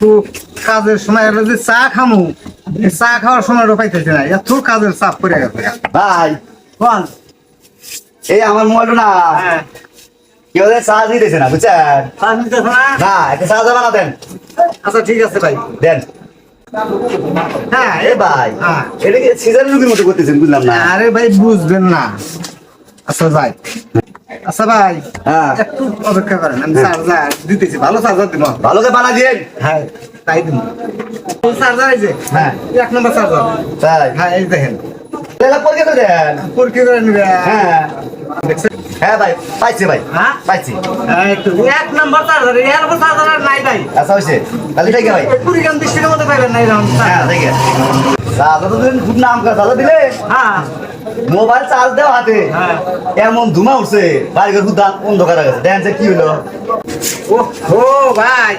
তো কাজের সময় এলো যে চা খামু চা খাওয়ার সময় পাইতেছে না এত কাজের চাপ পড়ে গেছে ভাই কোন এই আমার মোবাইলটা না কেউ চার্জ দিতেছে না বুঝছেন চা নিতেছে না না একটা চার্জ বানা দেন আচ্ছা ঠিক আছে ভাই দেন হ্যাঁ এ ভাই হ্যাঁ। এটা কি সিজার রুগীর মতো করতেছেন বুঝলাম না আরে ভাই বুঝবেন না আচ্ছা ভাই আচ্ছা ভাই হ্যাঁ একটু অপেক্ষা করেন আমি চার্জার দিতেছি ভালো চার্জার দিব ভালো করে বানা দিয়েন হ্যাঁ তাই দিব চার্জার এই যে হ্যাঁ 1 নম্বর চার্জার তাই হ্যাঁ এই দেখেন তাহলে পরীক্ষা করে দেন পরীক্ষা করে নিবে হ্যাঁ দেখছেন হ্যাঁ ভাই পাইছি ভাই হ্যাঁ পাইছি একটু 1 নম্বর চার্জার এর উপর চার্জার আর নাই ভাই আচ্ছা হয়েছে তাহলে ঠিক আছে ভাই 20 গ্রাম 20 টাকার মতো পাইবেন না এরকম হ্যাঁ ঠিক আছে দাদা তো দিন খুব নাম করে দাদা দিলে হ্যাঁ মোবাইল চার্জ দেওয়া হাতে হ্যাঁ এমন ধুমা উঠছে বাড়িঘর খুব দাম অন্ধকার হয়ে গেছে দেখেন যে কি হলো ও ভাই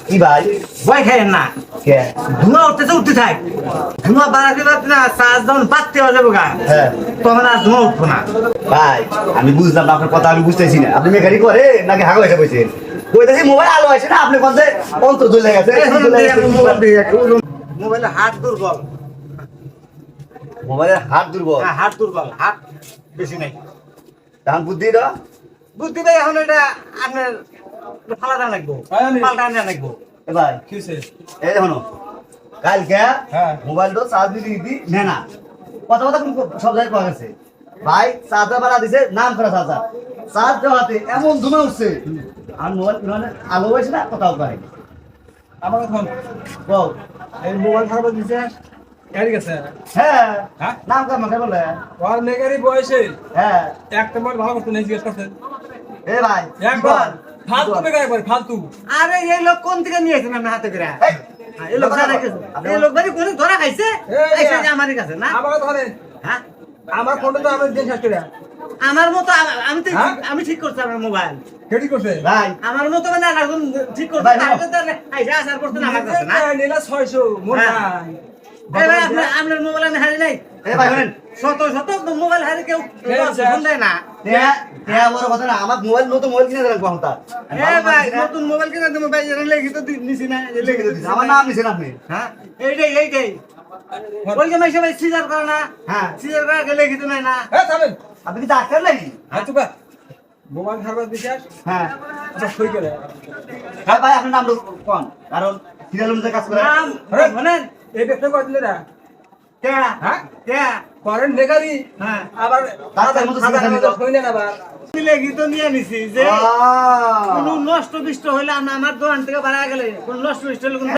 কি ভাই ভয় খাইেন না কে ধুমা উঠতেছে উঠতে থাক ধুমা বাড়াতে পারতে না চার্জ যখন পাততে হয়ে যাবো গা হ্যাঁ তখন আর ধুমা উঠবো না ভাই আমি বুঝলাম না আপনার কথা আমি বুঝতেছি না আপনি মেকারি করে নাকি হাগো এসে বসেছেন কইতেছি মোবাইল আলো আছে না আপনি কোন যে অন্তর জ্বলে গেছে মোবাইলে হাত দুর্বল মোবাইলের হাত দুর্বল হ্যাঁ হাত দুর্বল হাত বেশি নাই তখন বুদ্ধি দাও বুদ্ধি ভাই এখন এটা আপনার ফালাটা লাগবো পাল্টা আনা লাগবো এ ভাই কি হয়েছে এই দেখুন কালকে হ্যাঁ। মোবাইলটা চার্জ দিদি নেনা কথা কথা কিন্তু সব জায়গায় পাওয়া গেছে ভাই চার্জার বাড়া দিছে নাম করা চার্জার চার্জ দেওয়াতে এমন ধুমা উঠছে আর মোবাইল মানে আলো হয়েছে না কোথাও পাই আমার এখন বল এই মোবাইল খারাপ দিছে এর গেছে হ্যাঁ হ্যাঁ? নাম কার মাকে বলে ওর মেগারি বয়সে হ্যাঁ একটা মার ভালো করতে নেই জিজ্ঞেস করতে এ ভাই একবার ফালতু মেগারি করে ফালতু আরে এই লোক কোন থেকে নিয়েছেন আপনি হাতে করে এই, এই লোক জানা গেছে এই লোক বাড়ি কোন ধরা খাইছে এসে যে আমারই কাছে না আমার ধরেন হ্যাঁ আমার ফোনটা তো আমি দিন শেষ করে আমার মতো আমি তো হ্যাঁ? আমি ঠিক করছি আমার মোবাইল কেডি করছে ভাই আমার মতো মানে আর একজন ঠিক করছে ভাই, তার কাছে আইসা আসার করতে না আমার কাছে না নিলা 600 মন হ্যাঁ। নাই এই ভাই আপনার মোবাইল আমি হারি নাই এ ভাই শুনেন শত শত মোবাইল হারি কেউ ফোন দেয় না দেয়া বড় কথা না আমার মোবাইল নতুন মোবাইল কিনে দিলাম কখন তার এ ভাই নতুন মোবাইল কিনে তুমি ভাই এর লেখি তো নিছি না এই লেখি তো দিছি আমার নাম নিছেন আপনি হ্যাঁ এইটাই ওই যে মাইসে ভাই সিজার করে না হ্যাঁ সিজার করে গেলে কিছু নাই না এ থামেন আপনি কি ডাক্তার নাকি হ্যাঁ চুপা মোবাইল খারাপ দিছিস হ্যাঁ আচ্ছা সই করে হ্যাঁ ভাই আপনার নাম কোন কারণ সিরিয়াল অনুযায়ী কাজ করে নাম মানে এই ব্যক্তি কত দিলে না কে হ্যাঁ কে করেন নেগারি হ্যাঁ আবার তাড়াতাড়ি মতো সাদা সিগন্যাল দাও। কই না আবার লেখি তো নিয়ে নিছি যে আহ কোনো নষ্ট বিষ্ট হইলে আমার দোকান থেকে বাড়া গেলে কোনো নষ্ট বিষ্ট হলে কোনো